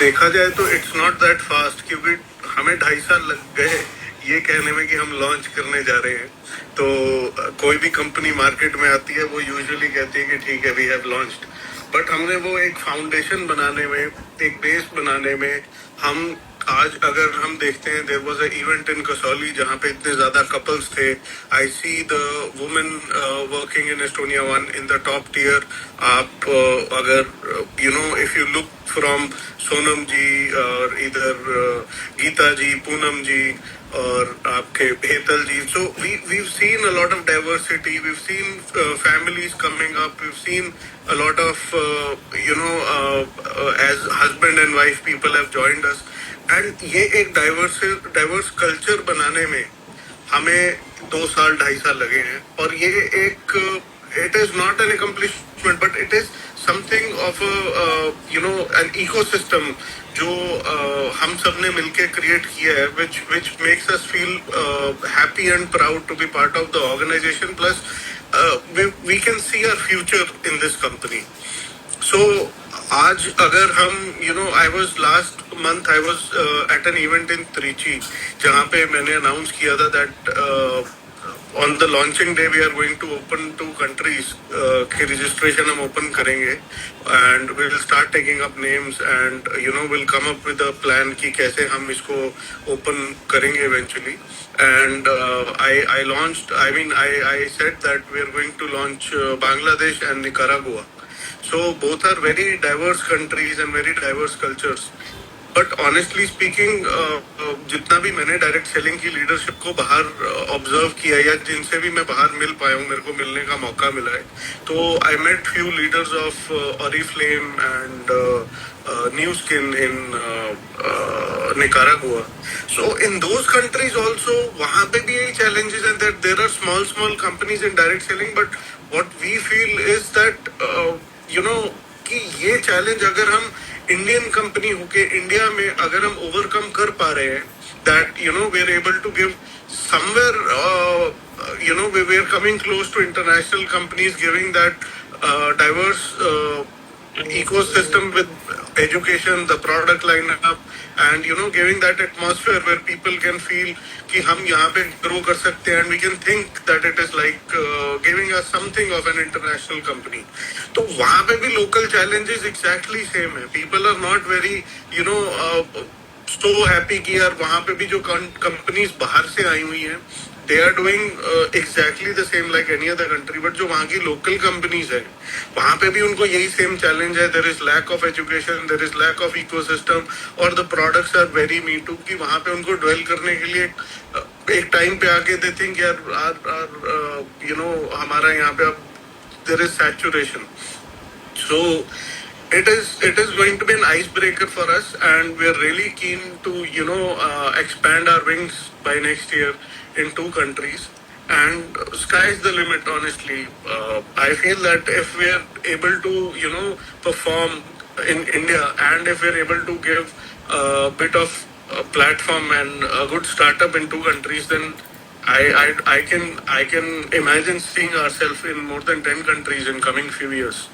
देखा जाए तो इट्स नॉट दैट फास्ट, क्योंकि हमें 2.5 साल लग गए ये कहने में कि हम लॉन्च करने जा रहे हैं। तो कोई भी कंपनी मार्केट में आती है वो यूजुअली कहती है कि ठीक है वी हैव लॉन्च्ड, बट हमने वो एक फाउंडेशन बनाने में, एक बेस बनाने में, हम आज अगर हम देखते हैं there was a event in Kasauli जहाँ पे इतने ज्यादा कपल्स थे। I see the women working in Estonia one in the top tier. आप अगर you know if you look from Sonam ji और इधर गीता जी, पूनम जी और आपके हेतल जी, सो we've seen a lot of diversity, we've seen families coming up, we've seen a lot of as husband and wife people have joined us, and ये एक diverse culture बनाने में हमें 2 साल 2.5 साल लगे हैं। और ये एक it is not an accomplishment but it is something of a an ecosystem जो हम सब ने मिलके क्रिएट किया है, which makes us feel happy and proud to be part of the organization, plus we can see our future in this company. So आज अगर हम I was last month I was at an event in Trichy जहाँ पे मैंने announce किया था that on the launching day we are going to open 2 countries की registration हम open करेंगे, and we will start taking up names and we'll come up with a plan कि कैसे हम इसको open करेंगे eventually. And I said that we are going to launch Bangladesh and Nicaragua. So both are very diverse countries and very diverse cultures. But honestly speaking जितना भी मैंने direct selling की leadership को बाहर ऑब्जर्व किया या जिनसे भी मैं बाहर मिल पाया हूँ, मेरे को मिलने का मौका मिला है, तो I met few leaders of Oriflame and Nu Skin in Nicaragua. So in those countries also वहाँ पे भी यही चैलेंजेस हैं that there are small companies in direct selling, but what we feel is that कि ये challenge अगर हम Indian company होके इंडिया में अगर हम ओवरकम कर पा रहे हैं, that we are able to give somewhere we are coming close to international companies giving that diverse ecosystem with education, the product lineup, and giving that atmosphere where people can feel कि हम यहाँ पे grow कर सकते हैं, and we can think that it is like giving us something of an international company. तो वहाँ पे भी local challenges exactly same है. People are not very so happy कि यार वहाँ पे भी जो companies बाहर से आई हुई हैं, they are doing exactly the same like any other country, but जो वहाँ की local companies है वहाँ पे भी उनको यही same challenge है. There is lack of education, there is lack of ecosystem, और the products are very me too कि वहाँ पे उनको dwell करने के लिए एक time पे आके they think यार हमारा यहाँ पे अब there is saturation. So it is going to be an icebreaker for us, and we are really keen to expand our wings by next year in 2 countries, and sky is the limit. Honestly, I feel that if we are able to perform in India, and if we are able to give a bit of a platform and a good startup in 2 countries, then I can imagine seeing ourselves in more than 10 countries in coming few years.